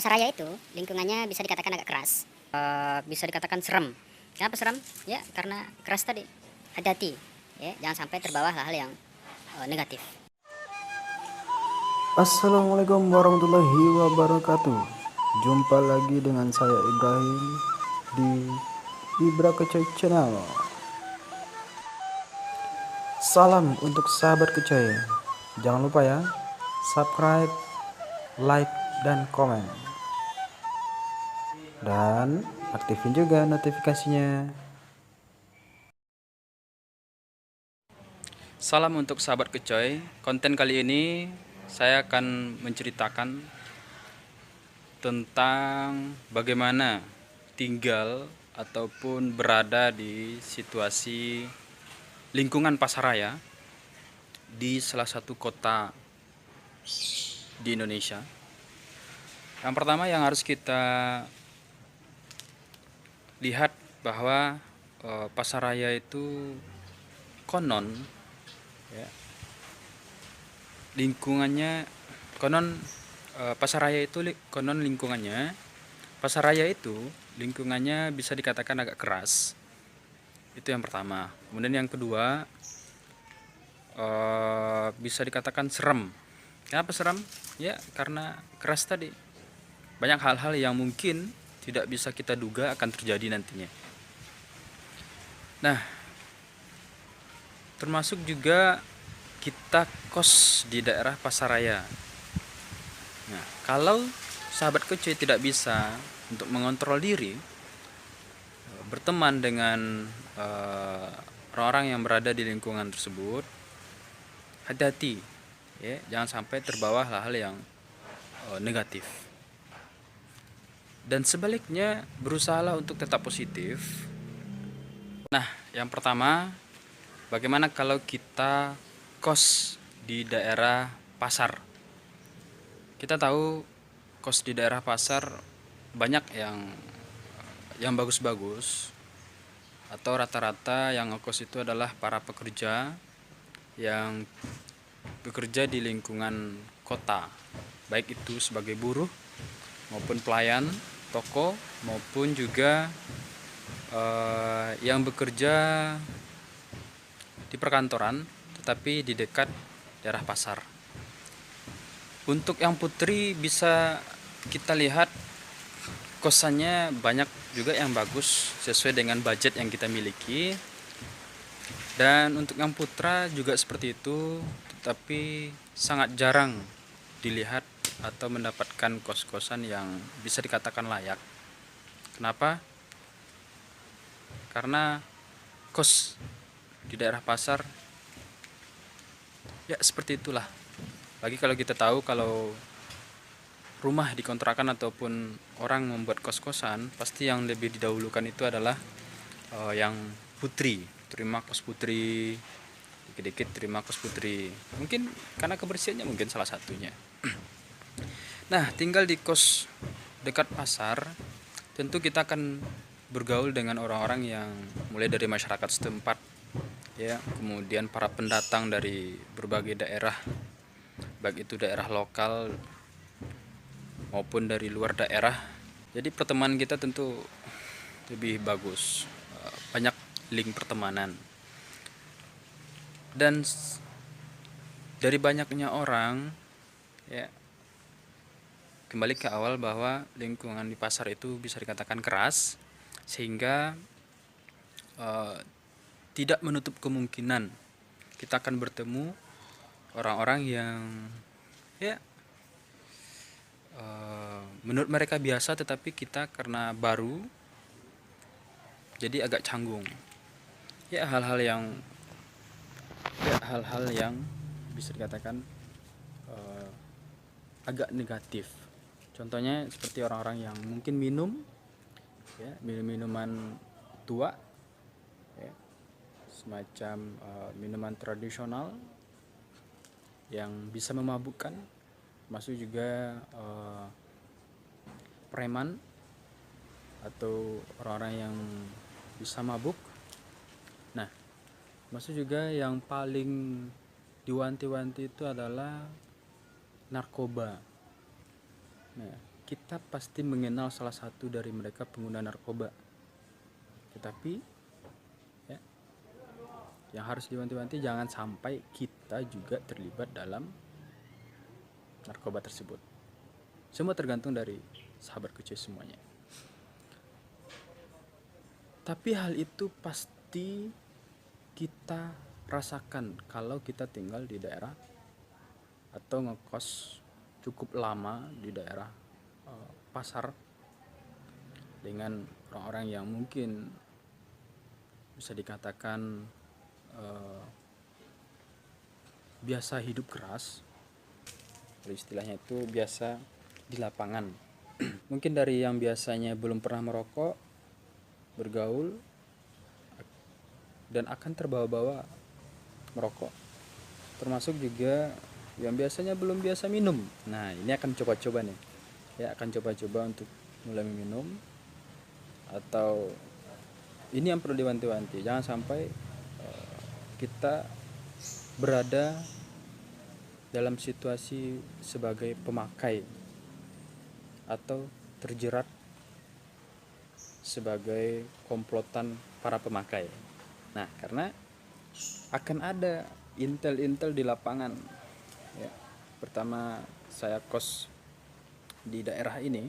Pasaraya itu lingkungannya bisa dikatakan agak keras, bisa dikatakan serem. Kenapa serem? Ya karena keras tadi. Hati-hati, ya jangan sampai terbawa hal-hal yang negatif. Assalamualaikum warahmatullahi wabarakatuh. Jumpa lagi dengan saya Ibrahim di Ibra Kecoy Channel. Salam untuk sahabat kecoy. Jangan lupa ya, subscribe, like, dan komen. Dan aktifin juga notifikasinya. Salam untuk sahabat kecoy. Konten kali ini saya akan menceritakan tentang bagaimana tinggal ataupun berada di situasi lingkungan pasaraya di salah satu kota di Indonesia. Yang pertama yang harus kita lihat bahwa pasaraya itu konon ya, lingkungannya konon pasaraya itu konon pasaraya itu lingkungannya bisa dikatakan agak keras. Itu yang pertama. Kemudian yang kedua, bisa dikatakan serem. Kenapa serem? Ya karena keras tadi. Banyak hal-hal yang mungkin tidak bisa kita duga akan terjadi nantinya. Nah, termasuk juga kita kos di daerah pasaraya. Nah, kalau sahabat kecoy tidak bisa untuk mengontrol diri, berteman dengan orang-orang yang berada di lingkungan tersebut, hati-hati ya, jangan sampai terbawa hal-hal yang negatif. Dan sebaliknya, berusahalah untuk tetap positif. Nah, yang pertama, bagaimana kalau kita kos di daerah pasar? Kita tahu kos di daerah pasar banyak yang bagus-bagus, atau rata-rata yang ngekos itu adalah para pekerja yang bekerja di lingkungan kota, baik itu sebagai buruh maupun pelayan toko, maupun juga yang bekerja di perkantoran tetapi di dekat daerah pasar. Untuk yang putri bisa kita lihat kosannya banyak juga yang bagus sesuai dengan budget yang kita miliki. Dan untuk yang putra juga seperti itu, tetapi sangat jarang dilihat atau mendapatkan kos-kosan yang bisa dikatakan layak. Kenapa? Karena kos di daerah pasar ya seperti itulah. Lagi kalau kita tahu kalau rumah dikontrakan ataupun orang membuat kos-kosan, pasti yang lebih didahulukan itu adalah yang putri, terima kos putri, dikit-dikit terima kos putri. Mungkin karena kebersihannya mungkin salah satunya. Nah, tinggal di kos dekat pasar, tentu kita akan bergaul dengan orang-orang yang mulai dari masyarakat setempat ya, kemudian para pendatang dari berbagai daerah, baik itu daerah lokal maupun dari luar daerah. Jadi pertemanan kita tentu lebih bagus, banyak link pertemanan. Dan dari banyaknya orang ya, kembali ke awal bahwa lingkungan di pasar itu bisa dikatakan keras, sehingga tidak menutup kemungkinan kita akan bertemu orang-orang yang ya menurut mereka biasa, tetapi kita karena baru jadi agak canggung ya, hal-hal yang bisa dikatakan agak negatif. Contohnya seperti orang-orang yang mungkin minum ya, minuman tua ya, semacam minuman tradisional yang bisa memabukkan, masuk juga preman atau orang-orang yang bisa mabuk. Nah, masuk juga yang paling diwanti-wanti itu adalah narkoba. Nah, kita pasti mengenal salah satu dari mereka pengguna narkoba. Tetapi ya, yang harus diwanti-wanti jangan sampai kita juga terlibat dalam narkoba tersebut. Semua tergantung dari sahabat kucuy semuanya. Tapi hal itu pasti kita rasakan kalau kita tinggal di daerah atau ngekos cukup lama di daerah pasar dengan orang-orang yang mungkin bisa dikatakan biasa hidup keras, istilahnya itu biasa di lapangan. Mungkin dari yang biasanya belum pernah merokok, bergaul dan akan terbawa-bawa merokok, termasuk juga yang biasanya belum biasa minum. Nah, ini akan coba-coba nih ya, akan coba-coba untuk mulai minum. Atau ini yang perlu diwanti-wanti, jangan sampai kita berada dalam situasi sebagai pemakai atau terjerat sebagai komplotan para pemakai. Nah, karena akan ada intel-intel di lapangan ya. Pertama saya kos di daerah ini,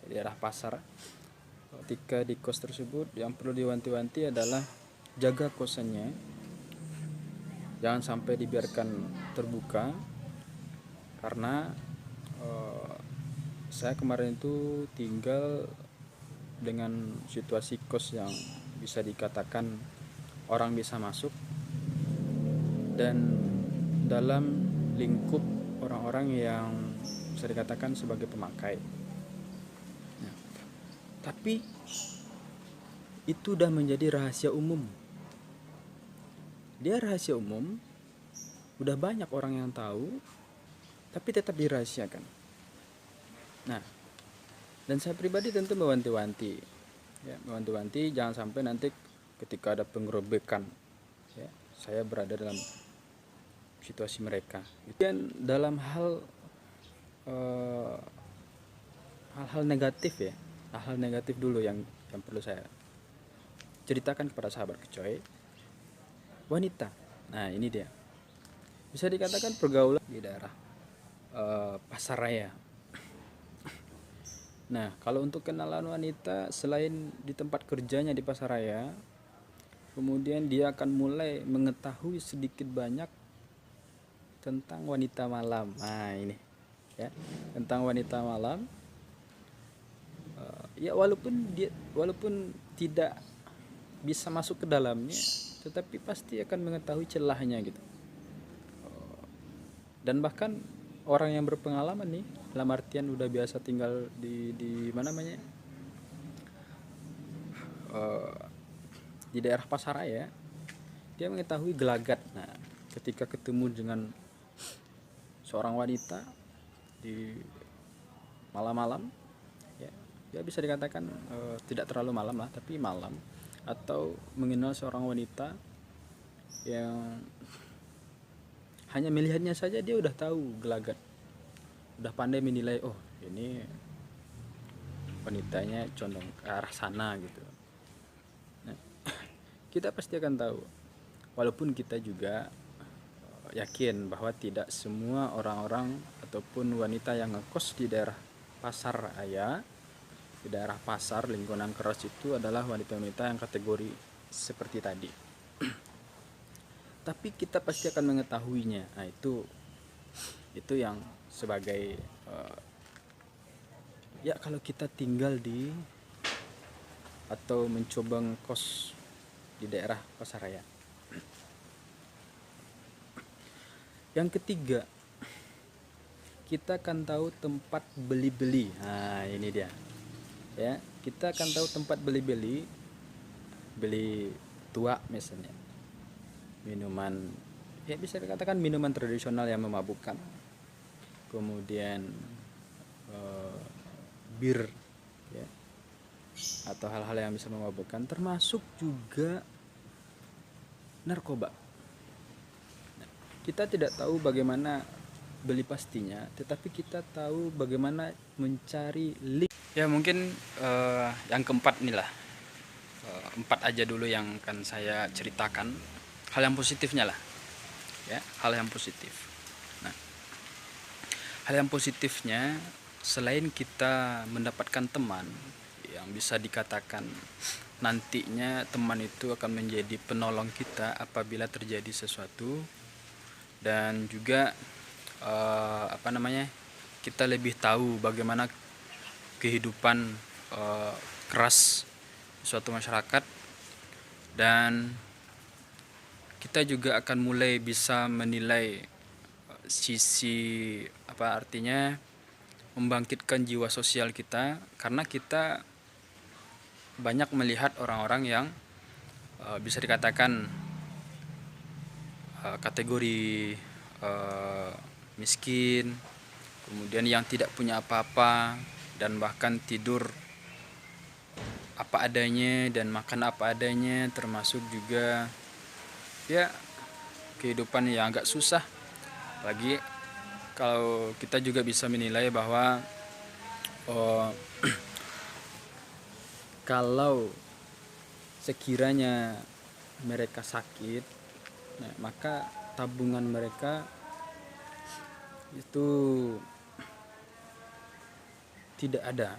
di daerah pasar. Ketika di kos tersebut yang perlu diwanti-wanti adalah jaga kosannya, jangan sampai dibiarkan terbuka. Karena saya kemarin itu tinggal dengan situasi kos yang bisa dikatakan orang bisa masuk dan dalam lingkup orang-orang yang bisa dikatakan sebagai pemakai. Nah, tapi itu udah menjadi rahasia umum. Dia rahasia umum, udah banyak orang yang tahu, tapi tetap dirahasiakan. Nah, dan saya pribadi tentu mewanti-wanti, ya, mewanti-wanti jangan sampai nanti ketika ada penggerebekan, ya, saya berada dalam situasi mereka. Dan dalam hal-hal negatif ya, hal-hal negatif dulu yang perlu saya ceritakan kepada sahabat kecoy. Wanita, nah ini dia, bisa dikatakan pergaulan di daerah pasaraya. Nah, kalau untuk kenalan wanita selain di tempat kerjanya di pasaraya, kemudian dia akan mulai mengetahui sedikit banyak tentang wanita malam. Nah ini ya, tentang wanita malam. Ya walaupun tidak bisa masuk ke dalamnya, tetapi pasti akan mengetahui celahnya gitu. Dan bahkan orang yang berpengalaman nih, dalam artian udah biasa tinggal di mana namanya, di daerah pasaraya, dia mengetahui gelagat. Nah, ketika ketemu dengan seorang wanita di malam-malam, ya bisa dikatakan tidak terlalu malam lah, tapi malam, atau mengenal seorang wanita yang hanya melihatnya saja dia udah tahu gelagat, udah pandai menilai, oh ini wanitanya condong ke arah sana gitu. Nah, kita pasti akan tahu, walaupun kita juga yakin bahwa tidak semua orang-orang ataupun wanita yang ngekos di daerah pasar raya, di daerah pasar lingkungan keras itu adalah wanita-wanita yang kategori seperti tadi. Tapi kita pasti akan mengetahuinya. Nah, itu yang sebagai ya kalau kita tinggal di atau mencoba ngekos di daerah pasaraya. Yang ketiga, kita akan tahu tempat beli-beli. Nah, ini dia. Ya, kita akan tahu tempat beli tua misalnya. Minuman, ya bisa dikatakan minuman tradisional yang memabukkan. Kemudian bir, ya, atau hal-hal yang bisa memabukkan, termasuk juga narkoba. Nah, kita tidak tahu bagaimana beli pastinya, tetapi kita tahu bagaimana mencari link. Ya mungkin yang keempat nih lah. Empat aja dulu yang akan saya ceritakan. Hal yang positifnya lah. Ya, hal yang positif. Nah, hal yang positifnya selain kita mendapatkan teman yang bisa dikatakan nantinya teman itu akan menjadi penolong kita apabila terjadi sesuatu, dan juga kita lebih tahu bagaimana kehidupan keras suatu masyarakat, dan kita juga akan mulai bisa menilai sisi membangkitkan jiwa sosial kita, karena kita banyak melihat orang-orang yang bisa dikatakan kategori miskin, kemudian yang tidak punya apa-apa, dan bahkan tidur apa adanya dan makan apa adanya, termasuk juga ya kehidupan yang agak susah. Lagi kalau kita juga bisa menilai bahwa kalau sekiranya mereka sakit, nah, maka tabungan mereka itu tidak ada.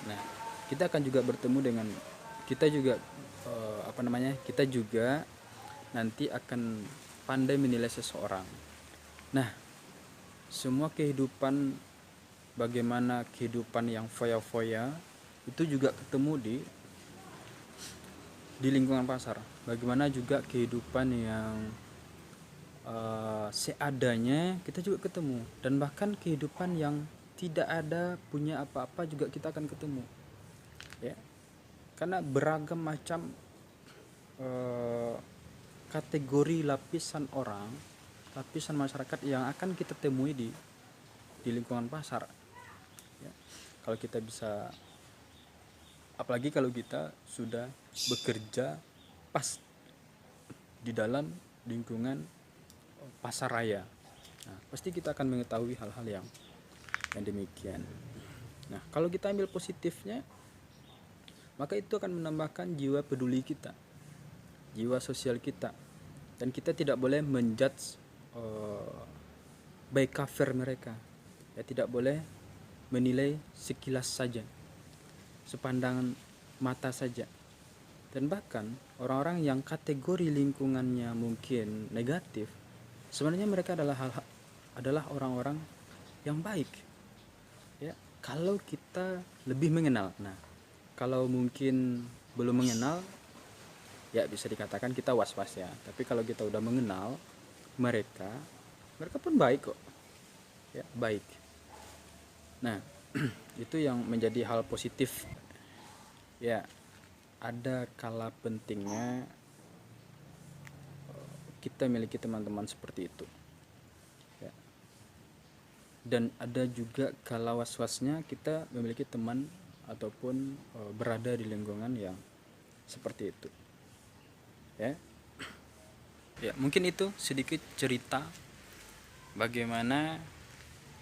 Nah, kita akan juga bertemu dengan kita juga kita juga nanti akan pandai menilai seseorang. Nah, semua kehidupan, bagaimana kehidupan yang foya-foya itu juga ketemu di lingkungan pasar. Bagaimana juga kehidupan yang seadanya kita juga ketemu, dan bahkan kehidupan yang tidak ada punya apa-apa juga kita akan ketemu, ya, karena beragam macam kategori lapisan orang, lapisan masyarakat yang akan kita temui di lingkungan pasar, ya. Kalau kita bisa, apalagi kalau kita sudah bekerja pas di dalam lingkungan pasar raya, nah, pasti kita akan mengetahui hal-hal yang demikian. Nah, kalau kita ambil positifnya, maka itu akan menambahkan jiwa peduli kita, jiwa sosial kita, dan kita tidak boleh menjudge by cover mereka, ya, tidak boleh menilai sekilas saja, sepandangan mata saja. Dan bahkan orang-orang yang kategori lingkungannya mungkin negatif, sebenarnya mereka adalah orang-orang yang baik, ya, kalau kita lebih mengenal. Nah, kalau mungkin belum mengenal, ya bisa dikatakan kita was-was, ya. Tapi kalau kita udah mengenal mereka pun baik kok, ya, baik. Nah, itu yang menjadi hal positif, ya. Ada kala pentingnya kita miliki teman-teman seperti itu, ya. Dan ada juga kala was-wasnya kita memiliki teman ataupun berada di lingkungan yang seperti itu, ya. Ya, mungkin itu sedikit cerita bagaimana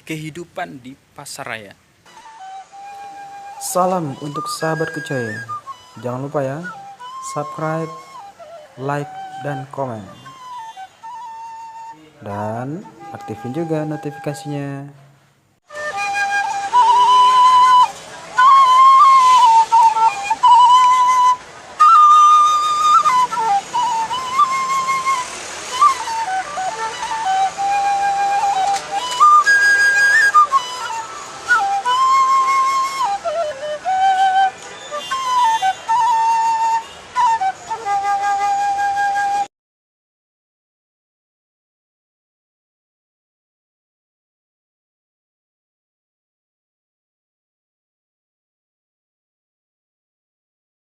kehidupan di pasar raya. Salam untuk sahabat kucai. Jangan lupa ya, subscribe, like, dan komen. Dan aktifin juga notifikasinya.